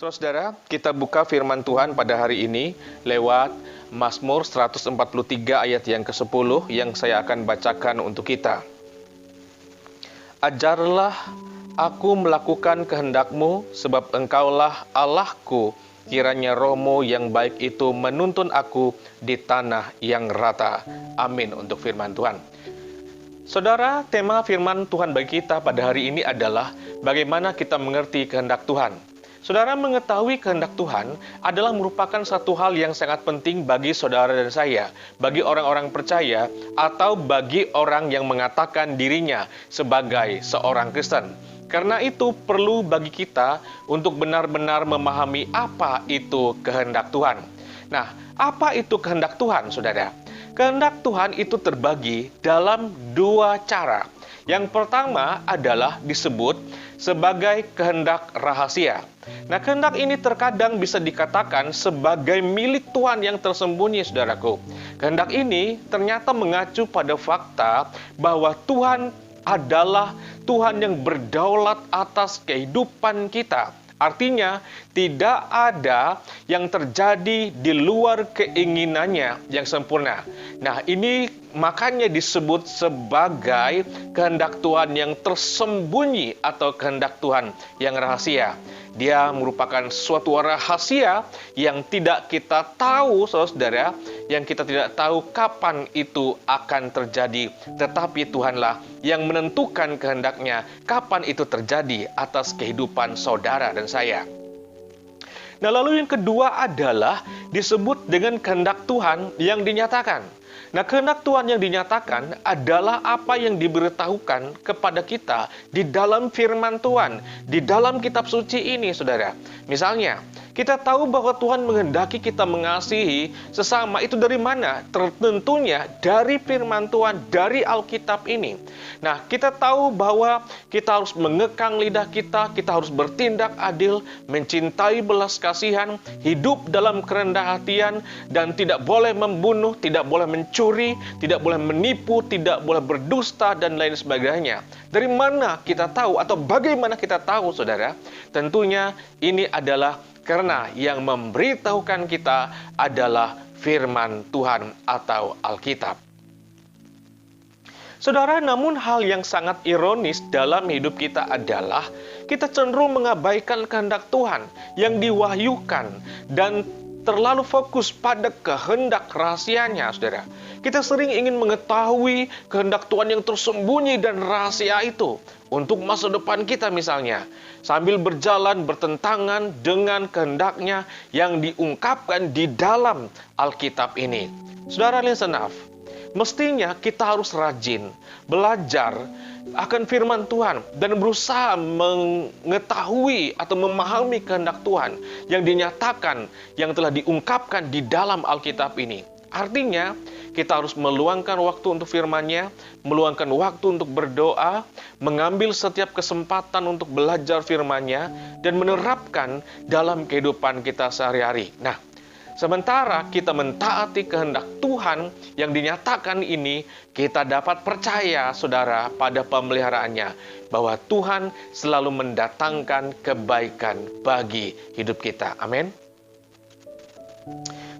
Saudara, kita buka firman Tuhan pada hari ini lewat Mazmur 143 ayat yang ke-10 yang saya akan bacakan untuk kita. Ajarlah aku melakukan kehendak-Mu, sebab Engkaulah Allahku. Kiranya roh-Mu yang baik itu menuntun aku di tanah yang rata. Amin untuk firman Tuhan. Saudara, tema firman Tuhan bagi kita pada hari ini adalah bagaimana kita mengerti kehendak Tuhan. Saudara, mengetahui kehendak Tuhan adalah merupakan satu hal yang sangat penting bagi saudara dan saya, bagi orang-orang percaya, atau bagi orang yang mengatakan dirinya sebagai seorang Kristen. Karena itu perlu bagi kita untuk benar-benar memahami apa itu kehendak Tuhan. Nah, apa itu kehendak Tuhan, saudara? Kehendak Tuhan itu terbagi dalam dua cara. Yang pertama adalah disebut sebagai kehendak rahasia. Nah, kehendak ini terkadang bisa dikatakan sebagai milik Tuhan yang tersembunyi, saudaraku. Kehendak ini ternyata mengacu pada fakta bahwa Tuhan adalah Tuhan yang berdaulat atas kehidupan kita. Artinya, tidak ada yang terjadi di luar keinginannya yang sempurna. Nah, ini makanya disebut sebagai kehendak Tuhan yang tersembunyi atau kehendak Tuhan yang rahasia. Dia merupakan suatu rahasia yang tidak kita tahu, saudara, yang kita tidak tahu kapan itu akan terjadi. Tetapi Tuhanlah yang menentukan kehendaknya kapan itu terjadi atas kehidupan saudara dan saya. Nah, lalu yang kedua adalah disebut dengan kehendak Tuhan yang dinyatakan. Nah, kehendak Tuhan yang dinyatakan adalah apa yang diberitahukan kepada kita di dalam firman Tuhan, di dalam kitab suci ini, saudara. Misalnya, kita tahu bahwa Tuhan menghendaki kita mengasihi sesama. Itu dari mana? Tentunya dari firman Tuhan, dari Alkitab ini. Nah, kita tahu bahwa kita harus mengekang lidah kita harus bertindak adil, mencintai belas kasihan, hidup dalam kerendah hatian, dan tidak boleh membunuh, tidak boleh mencuri, tidak boleh menipu, tidak boleh berdusta, dan lain sebagainya. Dari mana kita tahu atau bagaimana kita tahu, saudara? Tentunya ini adalah karena yang memberitahukan kita adalah firman Tuhan atau Alkitab. Saudara, namun hal yang sangat ironis dalam hidup kita adalah kita cenderung mengabaikan kehendak Tuhan yang diwahyukan dan terlalu fokus pada kehendak rahasianya, saudara. Kita sering ingin mengetahui kehendak Tuhan yang tersembunyi dan rahasia itu untuk masa depan kita misalnya, sambil berjalan bertentangan dengan kehendaknya yang diungkapkan di dalam Alkitab ini. Saudara, listen up. Mestinya kita harus rajin belajar akan firman Tuhan dan berusaha mengetahui atau memahami kehendak Tuhan yang dinyatakan, yang telah diungkapkan di dalam Alkitab ini. Artinya, kita harus meluangkan waktu untuk firman-Nya, meluangkan waktu untuk berdoa, mengambil setiap kesempatan untuk belajar firman-Nya, dan menerapkan dalam kehidupan kita sehari-hari. Nah, sementara kita mentaati kehendak Tuhan yang dinyatakan ini, kita dapat percaya, saudara, pada pemeliharaannya, bahwa Tuhan selalu mendatangkan kebaikan bagi hidup kita. Amin.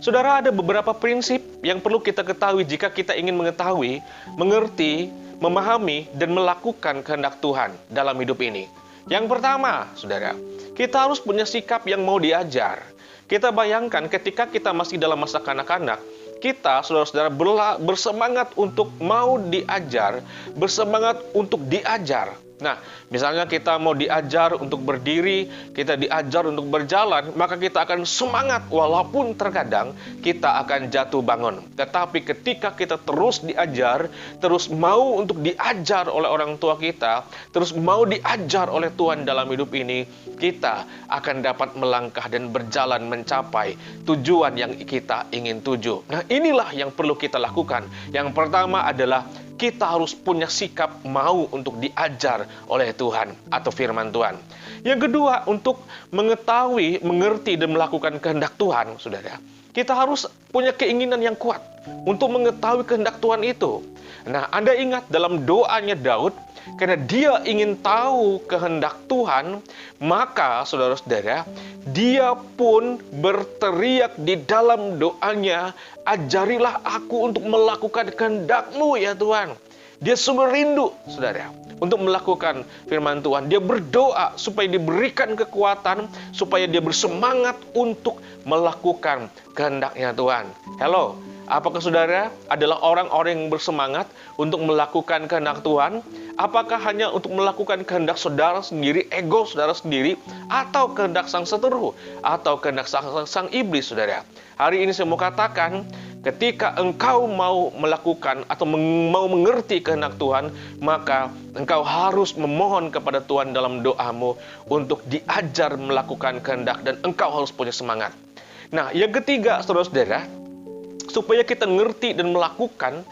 Saudara, ada beberapa prinsip yang perlu kita ketahui jika kita ingin mengetahui, mengerti, memahami, dan melakukan kehendak Tuhan dalam hidup ini. Yang pertama, saudara, kita harus punya sikap yang mau diajar. Kita bayangkan ketika kita masih dalam masa kanak-kanak, kita, saudara-saudara, bersemangat untuk mau diajar, bersemangat untuk diajar. Nah, misalnya kita mau diajar untuk berdiri, kita diajar untuk berjalan, maka kita akan semangat walaupun terkadang kita akan jatuh bangun. Tetapi ketika kita terus diajar, terus mau untuk diajar oleh orang tua kita, terus mau diajar oleh Tuhan dalam hidup ini, kita akan dapat melangkah dan berjalan mencapai tujuan yang kita ingin tuju. Nah, inilah yang perlu kita lakukan. Yang pertama adalah kita harus punya sikap mau untuk diajar oleh Tuhan atau firman Tuhan. Yang kedua, untuk mengetahui, mengerti, dan melakukan kehendak Tuhan, saudara, kita harus punya keinginan yang kuat untuk mengetahui kehendak Tuhan itu. Nah, Anda ingat dalam doanya Daud, karena dia ingin tahu kehendak Tuhan, maka saudara-saudara, dia pun berteriak di dalam doanya, "Ajarilah aku untuk melakukan kehendak-Mu ya Tuhan." Dia sungguh rindu, saudara, untuk melakukan firman Tuhan. Dia berdoa supaya diberikan kekuatan, supaya dia bersemangat untuk melakukan kehendak-Nya Tuhan. Halo, apakah saudara adalah orang-orang yang bersemangat untuk melakukan kehendak Tuhan? Apakah hanya untuk melakukan kehendak saudara sendiri, ego saudara sendiri, atau kehendak sang seteru, atau kehendak sang iblis, saudara? Hari ini saya mau katakan, ketika engkau mau melakukan atau mau mengerti kehendak Tuhan, maka engkau harus memohon kepada Tuhan dalam doamu untuk diajar melakukan kehendak, dan engkau harus punya semangat. Nah, yang ketiga, saudara-saudara, supaya kita ngerti dan melakukan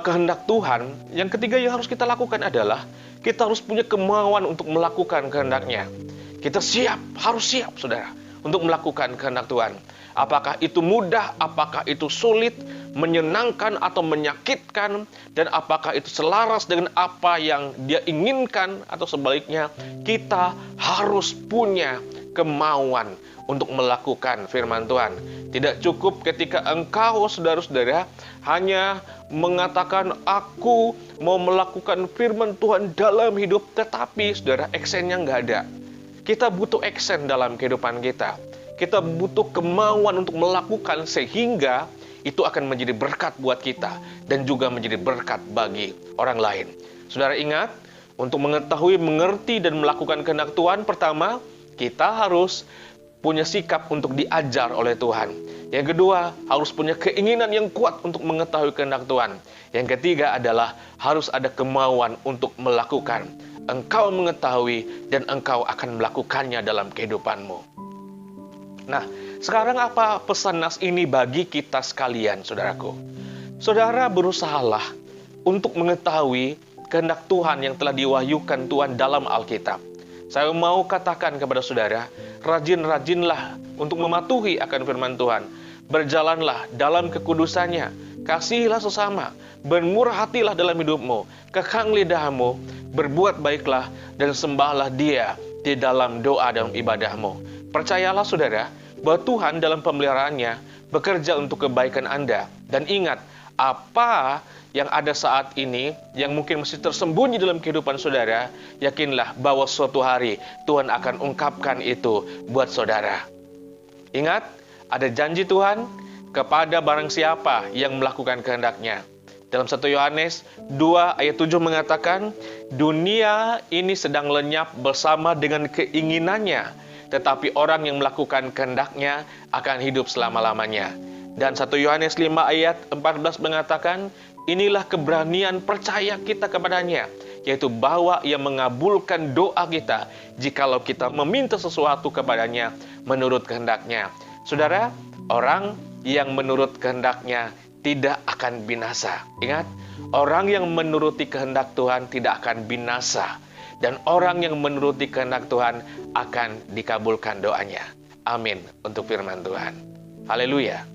kehendak Tuhan, yang ketiga yang harus kita lakukan adalah kita harus punya kemauan untuk melakukan kehendak-Nya. Kita harus siap, saudara, untuk melakukan kehendak Tuhan. Apakah itu mudah, apakah itu sulit, menyenangkan atau menyakitkan, dan apakah itu selaras dengan apa yang dia inginkan, atau sebaliknya, kita harus punya kemauan untuk melakukan firman Tuhan. Tidak cukup ketika engkau, saudara-saudara, hanya mengatakan, "Aku mau melakukan firman Tuhan dalam hidup," tetapi saudara, actionnya nggak ada. Kita butuh action dalam kehidupan kita. Kita butuh kemauan untuk melakukan, sehingga itu akan menjadi berkat buat kita dan juga menjadi berkat bagi orang lain. Saudara ingat, untuk mengetahui, mengerti, dan melakukan kehendak Tuhan, pertama, kita harus punya sikap untuk diajar oleh Tuhan. Yang kedua, harus punya keinginan yang kuat untuk mengetahui kehendak Tuhan. Yang ketiga adalah harus ada kemauan untuk melakukan. Engkau mengetahui dan engkau akan melakukannya dalam kehidupanmu. Nah, sekarang apa pesan nas ini bagi kita sekalian, saudaraku? Saudara berusahalah untuk mengetahui kehendak Tuhan yang telah diwahyukan Tuhan dalam Alkitab. Saya mau katakan kepada saudara, rajin-rajinlah untuk mematuhi akan firman Tuhan. Berjalanlah dalam kekudusannya, kasihilah sesama, bermurah hatilah dalam hidupmu, kekang lidahmu, berbuat baiklah, dan sembahlah Dia di dalam doa dan ibadahmu. Percayalah saudara, bahwa Tuhan dalam pemeliharaannya bekerja untuk kebaikan Anda. Dan ingat, apa yang ada saat ini, yang mungkin masih tersembunyi dalam kehidupan saudara, yakinlah bahwa suatu hari Tuhan akan ungkapkan itu buat saudara. Ingat, ada janji Tuhan kepada barang siapa yang melakukan kehendak-Nya. Dalam 1 Yohanes 2 ayat 7 mengatakan, "Dunia ini sedang lenyap bersama dengan keinginannya, tetapi orang yang melakukan kehendak-Nya akan hidup selama-lamanya." Dan 1 Yohanes 5 ayat 14 mengatakan, "Inilah keberanian percaya kita kepadanya, yaitu bahwa Ia mengabulkan doa kita jikalau kita meminta sesuatu kepadanya menurut kehendak-Nya." Saudara, orang yang menurut kehendak-Nya tidak akan binasa. Ingat, orang yang menuruti kehendak Tuhan tidak akan binasa. Dan orang yang menuruti kehendak Tuhan akan dikabulkan doanya. Amin untuk firman Tuhan. Haleluya.